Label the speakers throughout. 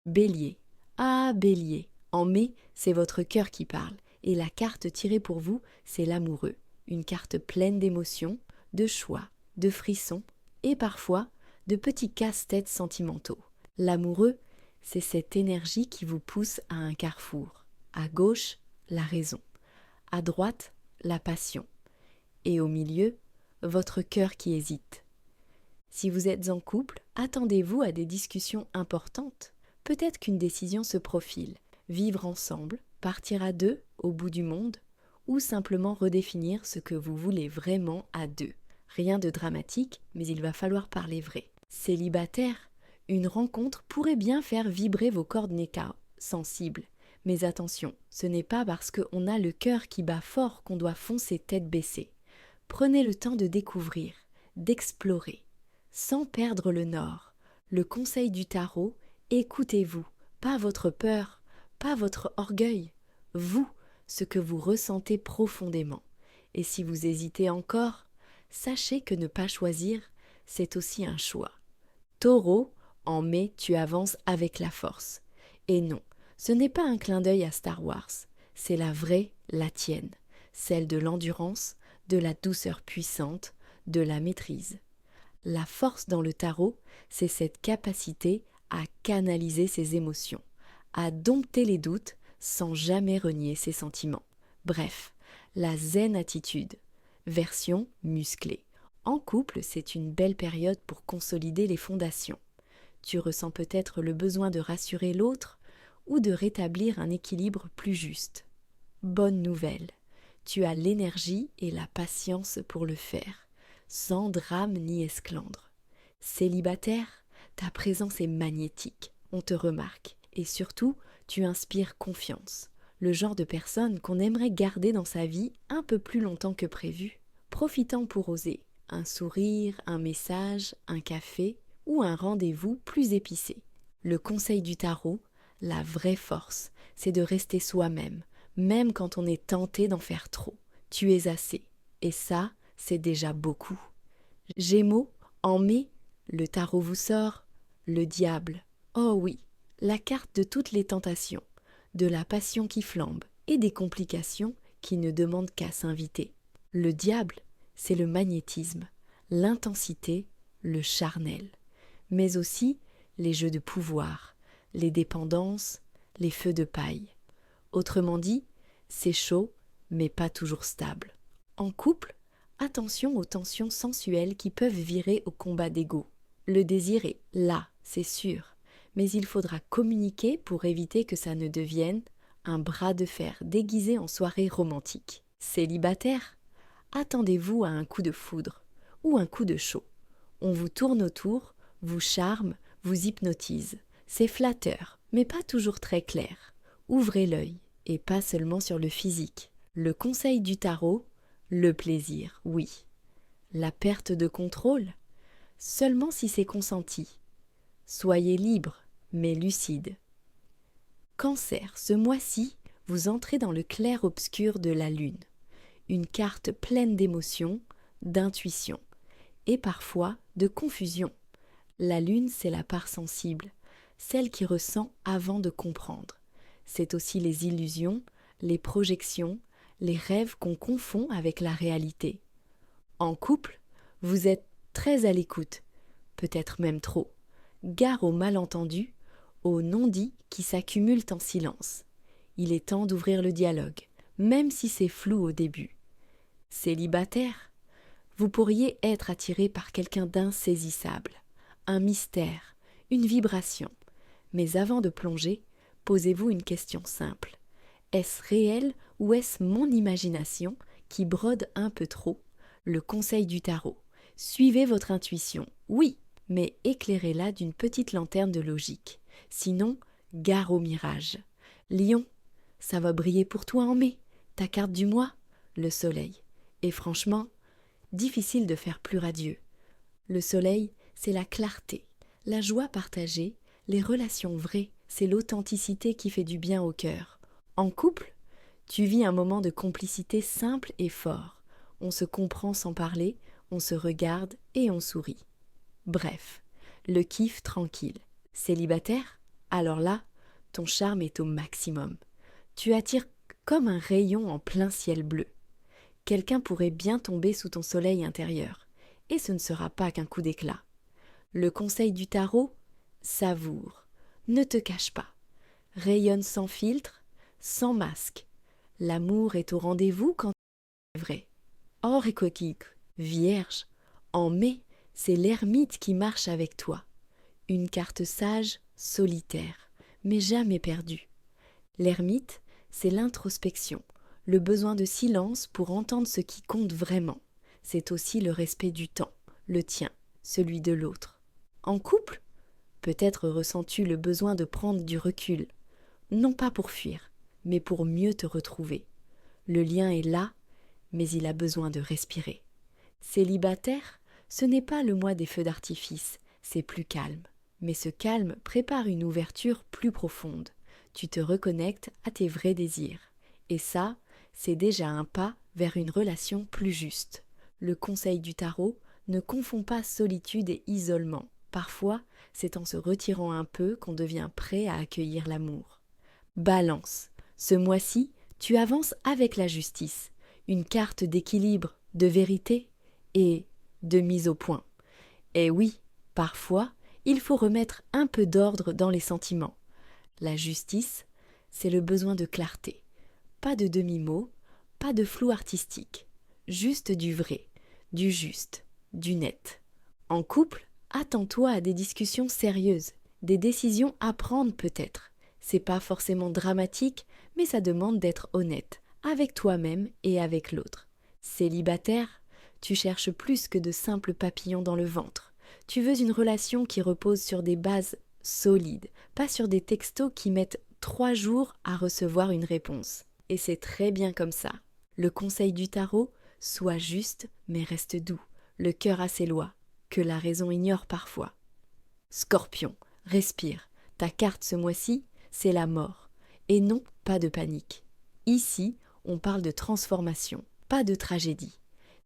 Speaker 1: Bélier. Ah, Bélier. En mai, c'est votre cœur qui parle. Et la carte tirée pour vous, c'est l'amoureux. Une carte pleine d'émotions, de choix, de frissons et parfois de petits casse-têtes sentimentaux. L'amoureux, c'est cette énergie qui vous pousse à un carrefour. À gauche, la raison. À droite, la passion. Et au milieu, votre cœur qui hésite. Si vous êtes en couple, attendez-vous à des discussions importantes. Peut-être qu'une décision se profile. Vivre ensemble, partir à deux au bout du monde, ou simplement redéfinir ce que vous voulez vraiment à deux. Rien de dramatique, mais il va falloir parler vrai. Célibataire, une rencontre pourrait bien faire vibrer vos cordes nectar sensibles. Mais attention, ce n'est pas parce qu'on a le cœur qui bat fort qu'on doit foncer tête baissée. Prenez le temps de découvrir, d'explorer, sans perdre le nord. Le conseil du tarot, écoutez-vous, pas votre peur, pas votre orgueil, vous, ce que vous ressentez profondément. Et si vous hésitez encore, sachez que ne pas choisir, c'est aussi un choix. Taureau, en mai, tu avances avec la force. Et non, ce n'est pas un clin d'œil à Star Wars, c'est la vraie, la tienne, celle de l'endurance, de la douceur puissante, de la maîtrise. La force dans le tarot, c'est cette capacité à canaliser ses émotions, à dompter les doutes sans jamais renier ses sentiments. Bref, la zen attitude, version musclée. En couple, c'est une belle période pour consolider les fondations. Tu ressens peut-être le besoin de rassurer l'autre ou de rétablir un équilibre plus juste. Bonne nouvelle, tu as l'énergie et la patience pour le faire, sans drame ni esclandre. Célibataire, ta présence est magnétique, on te remarque, et surtout, tu inspires confiance, le genre de personne qu'on aimerait garder dans sa vie un peu plus longtemps que prévu. Profitant pour oser, un sourire, un message, un café ou un rendez-vous plus épicé. Le conseil du tarot, la vraie force, c'est de rester soi-même, même quand on est tenté d'en faire trop. Tu es assez, et ça, c'est déjà beaucoup. Gémeaux, en mai, le tarot vous sort le diable. Oh oui, la carte de toutes les tentations, de la passion qui flambe et des complications qui ne demandent qu'à s'inviter. Le diable, c'est le magnétisme, l'intensité, le charnel, mais aussi les jeux de pouvoir, les dépendances, les feux de paille. Autrement dit, c'est chaud, mais pas toujours stable. En couple, attention aux tensions sensuelles qui peuvent virer au combat d'ego. Le désir est là, c'est sûr, mais il faudra communiquer pour éviter que ça ne devienne un bras de fer déguisé en soirée romantique. Célibataire, attendez-vous à un coup de foudre ou un coup de chaud. On vous tourne autour, vous charme, vous hypnotise. C'est flatteur, mais pas toujours très clair. Ouvrez l'œil, et pas seulement sur le physique. Le conseil du tarot, le plaisir, oui. La perte de contrôle, seulement si c'est consenti. Soyez libre, mais lucide. Cancer, ce mois-ci, vous entrez dans le clair-obscur de la lune. Une carte pleine d'émotions, d'intuition et parfois de confusion. La lune, c'est la part sensible, celle qui ressent avant de comprendre. C'est aussi les illusions, les projections, les rêves qu'on confond avec la réalité. En couple, vous êtes très à l'écoute, peut-être même trop. Gare aux malentendus, aux non-dits qui s'accumulent en silence. Il est temps d'ouvrir le dialogue, même si c'est flou au début. Célibataire, vous pourriez être attiré par quelqu'un d'insaisissable, un mystère, une vibration. Mais avant de plonger, posez-vous une question simple. Est-ce réel ou est-ce mon imagination qui brode un peu trop? Le conseil du tarot. Suivez votre intuition, oui, mais éclairez-la d'une petite lanterne de logique. Sinon, gare au mirage. Lion, ça va briller pour toi en mai. Ta carte du mois, le soleil. Et franchement, difficile de faire plus radieux. Le soleil, c'est la clarté, la joie partagée, les relations vraies, c'est l'authenticité qui fait du bien au cœur. En couple, tu vis un moment de complicité simple et fort. On se comprend sans parler, on se regarde et on sourit. Bref, le kiff tranquille. Célibataire, alors là, ton charme est au maximum. Tu attires comme un rayon en plein ciel bleu. Quelqu'un pourrait bien tomber sous ton soleil intérieur, et ce ne sera pas qu'un coup d'éclat. Le conseil du tarot, savoure, ne te cache pas, rayonne sans filtre, sans masque. L'amour est au rendez-vous quand c'est vrai. Or et coquille, vierge, en mai, c'est l'ermite qui marche avec toi. Une carte sage, solitaire, mais jamais perdue. L'ermite, c'est l'introspection, le besoin de silence pour entendre ce qui compte vraiment. C'est aussi le respect du temps, le tien, celui de l'autre. En couple, peut-être ressens-tu le besoin de prendre du recul, non pas pour fuir, mais pour mieux te retrouver. Le lien est là, mais il a besoin de respirer. Célibataire, ce n'est pas le mois des feux d'artifice, c'est plus calme. Mais ce calme prépare une ouverture plus profonde. Tu te reconnectes à tes vrais désirs. Et ça, c'est déjà un pas vers une relation plus juste. Le conseil du tarot ne confond pas solitude et isolement. Parfois, c'est en se retirant un peu qu'on devient prêt à accueillir l'amour. Balance. Ce mois-ci, tu avances avec la justice. Une carte d'équilibre, de vérité et de mise au point. Et oui, parfois, il faut remettre un peu d'ordre dans les sentiments. La justice, c'est le besoin de clarté. Pas de demi-mot, pas de flou artistique. Juste du vrai, du juste, du net. En couple, attends-toi à des discussions sérieuses, des décisions à prendre peut-être. C'est pas forcément dramatique, mais ça demande d'être honnête, avec toi-même et avec l'autre. Célibataire, tu cherches plus que de simples papillons dans le ventre. Tu veux une relation qui repose sur des bases solides, pas sur des textos qui mettent 3 jours à recevoir une réponse. Et c'est très bien comme ça. Le conseil du tarot, sois juste mais reste doux. Le cœur a ses lois, que la raison ignore parfois. Scorpion, respire. Ta carte ce mois-ci, c'est la mort. Et non, pas de panique. Ici, on parle de transformation, pas de tragédie.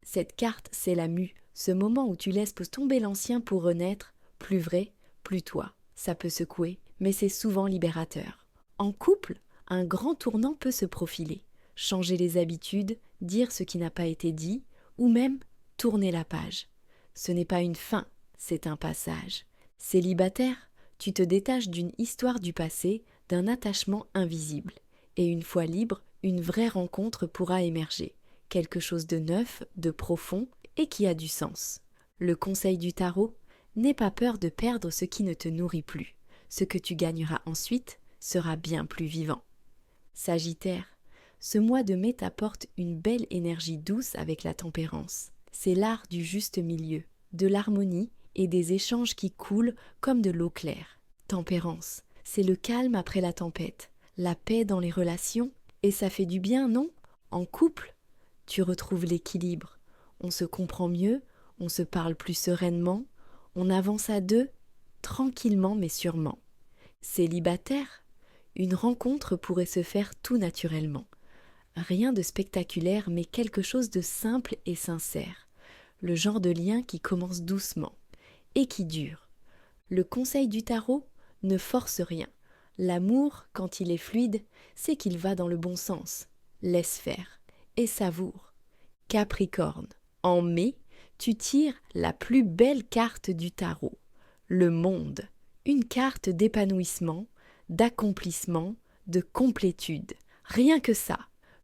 Speaker 1: Cette carte, c'est la mue, ce moment où tu laisses tomber l'ancien pour renaître, plus vrai, plus toi. Ça peut secouer, mais c'est souvent libérateur. En couple, un grand tournant peut se profiler. Changer les habitudes, dire ce qui n'a pas été dit, ou même tourner la page. Ce n'est pas une fin, c'est un passage. Célibataire, tu te détaches d'une histoire du passé, d'un attachement invisible. Et une fois libre, une vraie rencontre pourra émerger. Quelque chose de neuf, de profond et qui a du sens. Le conseil du tarot, n'aie pas peur de perdre ce qui ne te nourrit plus. Ce que tu gagneras ensuite sera bien plus vivant. Sagittaire, ce mois de mai t'apporte une belle énergie douce avec la tempérance. C'est l'art du juste milieu, de l'harmonie et des échanges qui coulent comme de l'eau claire. Tempérance, c'est le calme après la tempête, la paix dans les relations, et ça fait du bien, non? En couple, tu retrouves l'équilibre. On se comprend mieux, on se parle plus sereinement, on avance à deux, tranquillement mais sûrement. Célibataire, une rencontre pourrait se faire tout naturellement. Rien de spectaculaire, mais quelque chose de simple et sincère. Le genre de lien qui commence doucement et qui dure. Le conseil du tarot, ne force rien. L'amour, quand il est fluide, c'est qu'il va dans le bon sens. Laisse faire et savoure. Capricorne, en mai, tu tires la plus belle carte du tarot, le monde. Une carte d'épanouissement, d'accomplissement, de complétude. Rien que ça.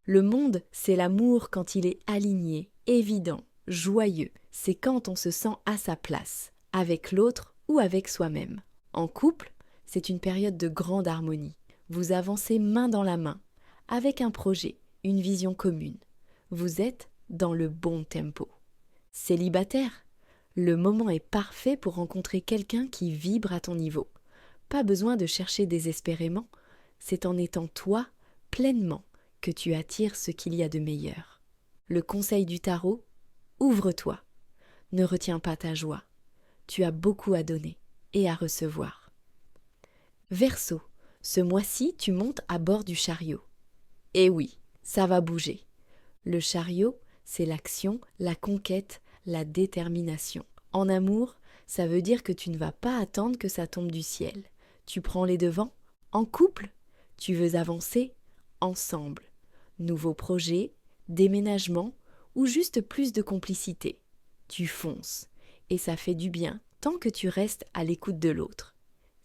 Speaker 1: Le monde, c'est l'amour quand il est aligné, évident, joyeux. C'est quand on se sent à sa place, avec l'autre ou avec soi-même. En couple, c'est une période de grande harmonie. Vous avancez main dans la main, avec un projet, une vision commune. Vous êtes dans le bon tempo. Célibataire, le moment est parfait pour rencontrer quelqu'un qui vibre à ton niveau. Pas besoin de chercher désespérément, c'est en étant toi, pleinement, que tu attires ce qu'il y a de meilleur. Le conseil du tarot, ouvre-toi. Ne retiens pas ta joie. Tu as beaucoup à donner et à recevoir. Verseau, ce mois-ci, tu montes à bord du chariot. Et oui, ça va bouger. Le chariot, c'est l'action, la conquête, la détermination. En amour, ça veut dire que tu ne vas pas attendre que ça tombe du ciel. Tu prends les devants? En couple? Tu veux avancer? Ensemble. Nouveaux projets, déménagement ou juste plus de complicité. Tu fonces. Et ça fait du bien tant que tu restes à l'écoute de l'autre.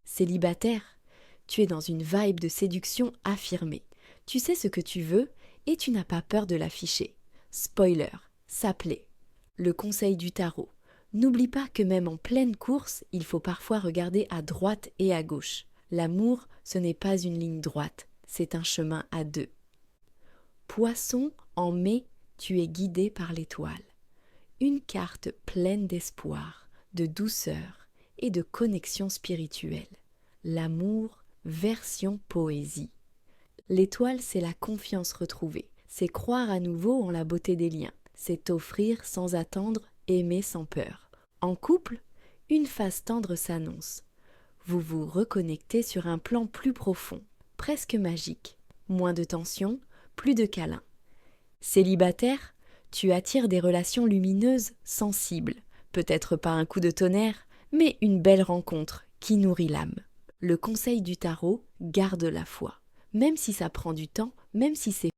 Speaker 1: Célibataire? Tu es dans une vibe de séduction affirmée. Tu sais ce que tu veux et tu n'as pas peur de l'afficher. Spoiler, ça plaît. Le conseil du tarot. N'oublie pas que même en pleine course, il faut parfois regarder à droite et à gauche. L'amour, ce n'est pas une ligne droite, c'est un chemin à deux. Poisson, en mai, tu es guidé par l'étoile. Une carte pleine d'espoir, de douceur et de connexion spirituelle. L'amour, version poésie. L'étoile, c'est la confiance retrouvée. C'est croire à nouveau en la beauté des liens. C'est offrir sans attendre, aimer sans peur. En couple, une phase tendre s'annonce. Vous vous reconnectez sur un plan plus profond, presque magique. Moins de tension, plus de câlins. Célibataire, tu attires des relations lumineuses, sensibles. Peut-être pas un coup de tonnerre, mais une belle rencontre qui nourrit l'âme. Le conseil du tarot, garde la foi. Même si ça prend du temps, même si c'est